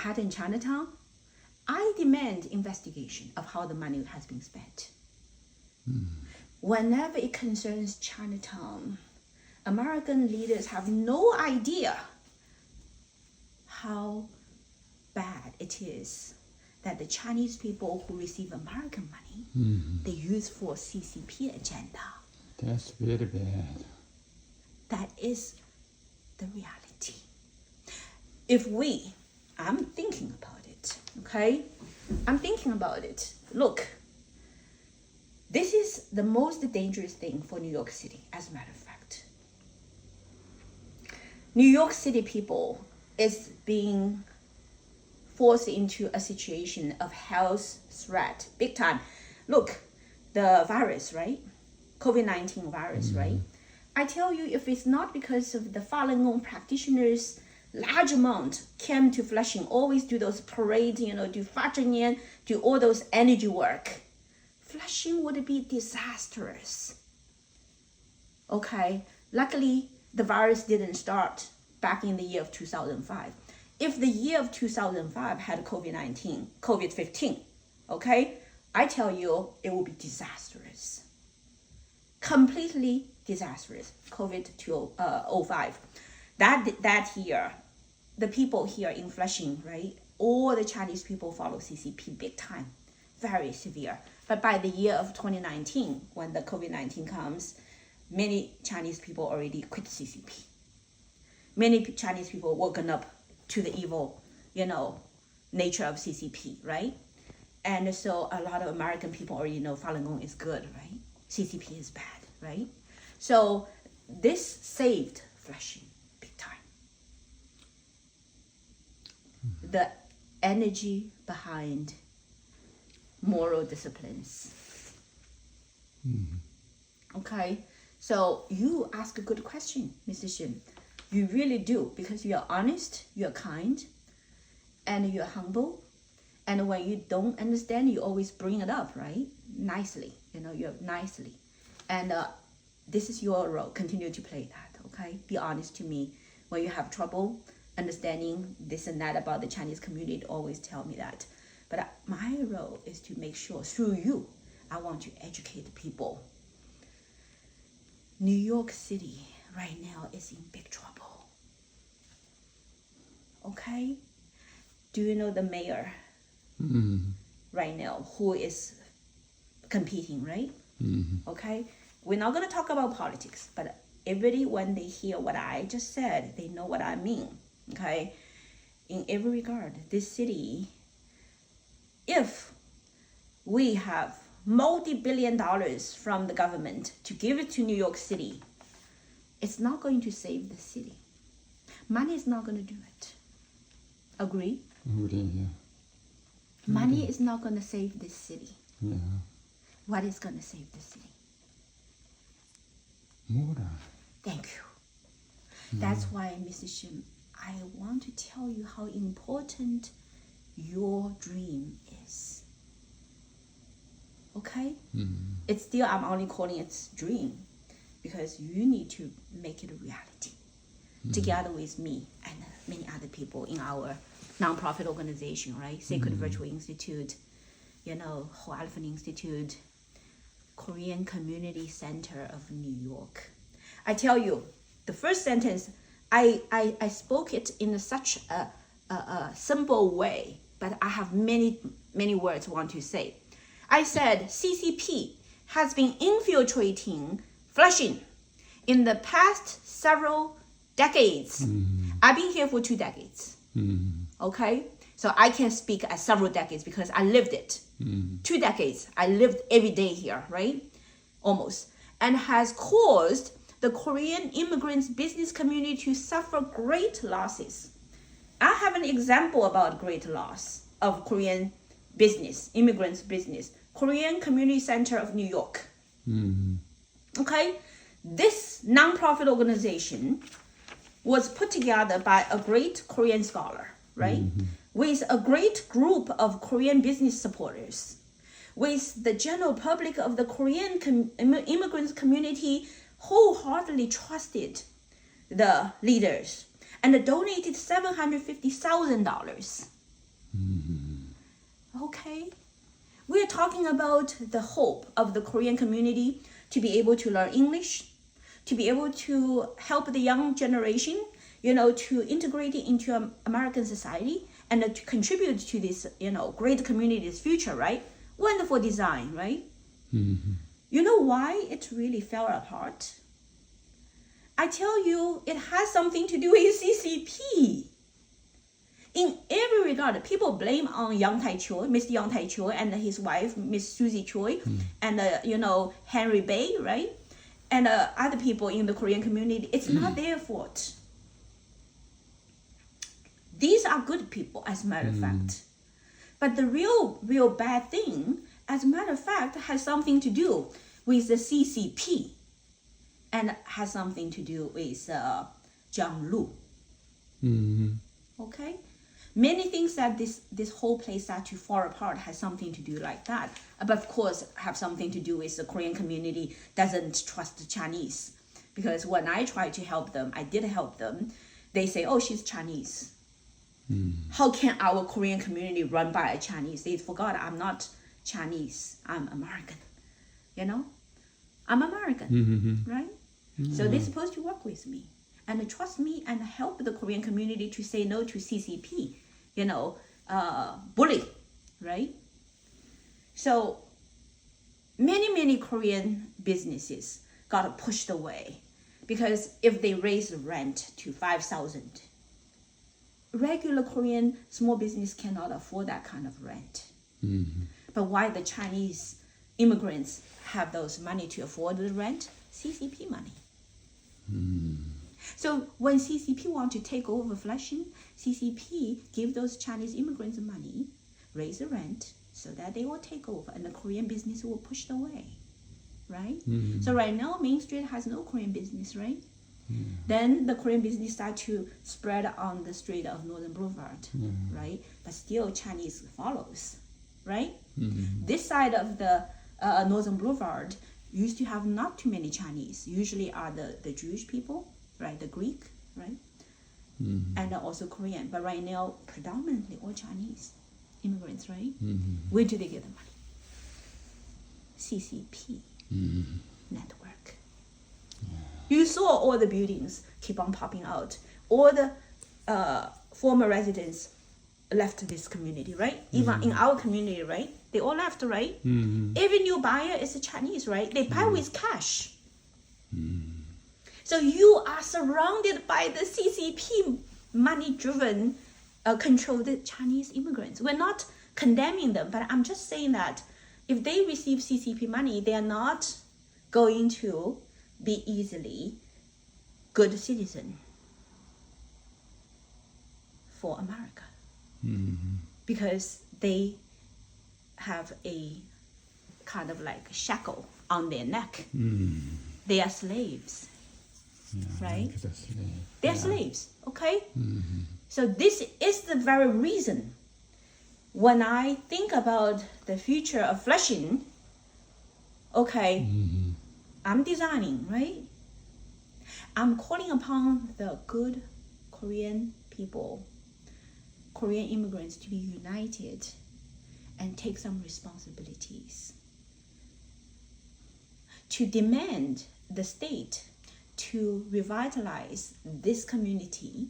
Manhattan Chinatown, I demand investigation of how the money has been spent. Whenever it concerns Chinatown, American leaders have no idea how bad it is that the Chinese people who receive American money, they use for CCP agenda. That's very bad. That is the reality. I'm thinking about it, okay? I'm thinking about it. Look, this is the most dangerous thing for New York City, as a matter of fact. New York City people is being forced into a situation of health threat, big time. Look, the virus, right? COVID-19 virus, right? I tell you, if it's not because of the Falun Gong practitioners, large amount came to Flushing, always do those parades, do Fazhengyan, do all those energy work, Flushing would be disastrous. Okay, luckily the virus didn't start back in the year of 2005. If the year of 2005 had COVID-15, okay, I tell you, it would be disastrous. Completely disastrous. COVID-05. That year, the people here in Flushing, right? All the Chinese people follow CCP big time. Very severe. But by the year of 2019, when the COVID-19 comes, many Chinese people already quit CCP. Many Chinese people woken up to the evil, nature of CCP, right? And so a lot of American people already know Falun Gong is good, right? CCP is bad, right? So this saved Flushing big time. The energy behind moral disciplines. Okay, so you ask a good question, Mr. Shin. You really do, because you're honest, you're kind, and you're humble. And when you don't understand, you always bring it up, right? Nicely, you're nicely. And this is your role. Continue to play that, okay? Be honest to me. When you have trouble understanding this and that about the Chinese community, always tell me that. But my role is to make sure through you, I want to educate people. New York City right now is in big trouble. Okay? Do you know the mayor right now who is competing, right? Okay? We're not going to talk about politics, but everybody, when they hear what I just said, they know what I mean. Okay? In every regard, this city, if we have multi-billion dollars from the government to give it to New York City, it's not going to save the city. Money is not going to do it. Agree? Agree, yeah. Money is not going to save this city. Yeah. What is going to save the city? Moral. Thank you. That's why, Mr. Shim, I want to tell you how important your dream is. Okay? It's still, I'm only calling it dream because you need to make it a reality together with me and many other people in our nonprofit organization, right? Sacred Virtual Institute, Whole Elephant Institute, Korean Community Center of New York. I tell you, the first sentence, I spoke it in such a simple way, but I have many words I want to say. I said CCP has been infiltrating Flushing in the past several decades. I've been here for 2 decades. Okay? So I can speak as several decades because I lived it. 2 decades. I lived every day here, right? Almost. And has caused the Korean immigrants business community to suffer great losses. I have an example about great loss of Korean business, immigrants business. Korean Community Center of New York. Okay? This nonprofit organization was put together by a great Korean scholar, right? With a great group of Korean business supporters, with the general public of the Korean immigrants community wholeheartedly trusted the leaders and donated $750,000 Okay? We're talking about the hope of the Korean community to be able to learn English, to be able to help the young generation, to integrate it into American society and to contribute to this, great community's future, right? Wonderful design, right? You know why it really fell apart? I tell you, it has something to do with CCP. In every regard, people blame on Yang Tai-choi, Mr. Yang Tai-choi, and his wife, Miss Susie Choi, and Henry Bay, right? And other people in the Korean community. It's not their fault. These are good people, as a matter of fact. But the real bad thing, as a matter of fact, has something to do with the CCP, and has something to do with Jiang Lu. Okay? Many things that this whole place start to fall apart has something to do like that. But of course, have something to do with the Korean community doesn't trust the Chinese. Because when I tried to help them, I did help them, they say, oh, she's Chinese. How can our Korean community run by a Chinese? They forgot I'm not Chinese. I'm American. I'm American, right? So they're supposed to work with me and trust me and help the Korean community to say no to CCP, bully, right? So many Korean businesses got pushed away because if they raise the rent to 5,000, regular Korean small business cannot afford that kind of rent. But why the Chinese immigrants have those money to afford the rent? CCP money. So when CCP want to take over Flushing, CCP give those Chinese immigrants money, raise the rent, so that they will take over and the Korean business will push away, right? So right now, Main Street has no Korean business, right? Then the Korean business start to spread on the street of Northern Boulevard, right? But still Chinese follows, right? This side of the Northern Boulevard used to have not too many Chinese. Usually are the Jewish people, right? The Greek, right? And also Korean. But right now, predominantly all Chinese immigrants, right? Where do they get the money? CCP network. You saw all the buildings keep on popping out. All the former residents left this community, right? Even in our community, right? They all left, right? Every new buyer is a Chinese, right? They buy with cash. So you are surrounded by the CCP money-driven, controlled Chinese immigrants. We're not condemning them, but I'm just saying that if they receive CCP money, they are not going to be easily good citizen for America. Because they have a kind of like shackle on their neck. They are slaves, right? They are slaves, okay? So this is the very reason when I think about the future of Flushing, okay, I'm designing, right? I'm calling upon the good Korean people, Korean immigrants, to be united and take some responsibilities, to demand the state to revitalize this community,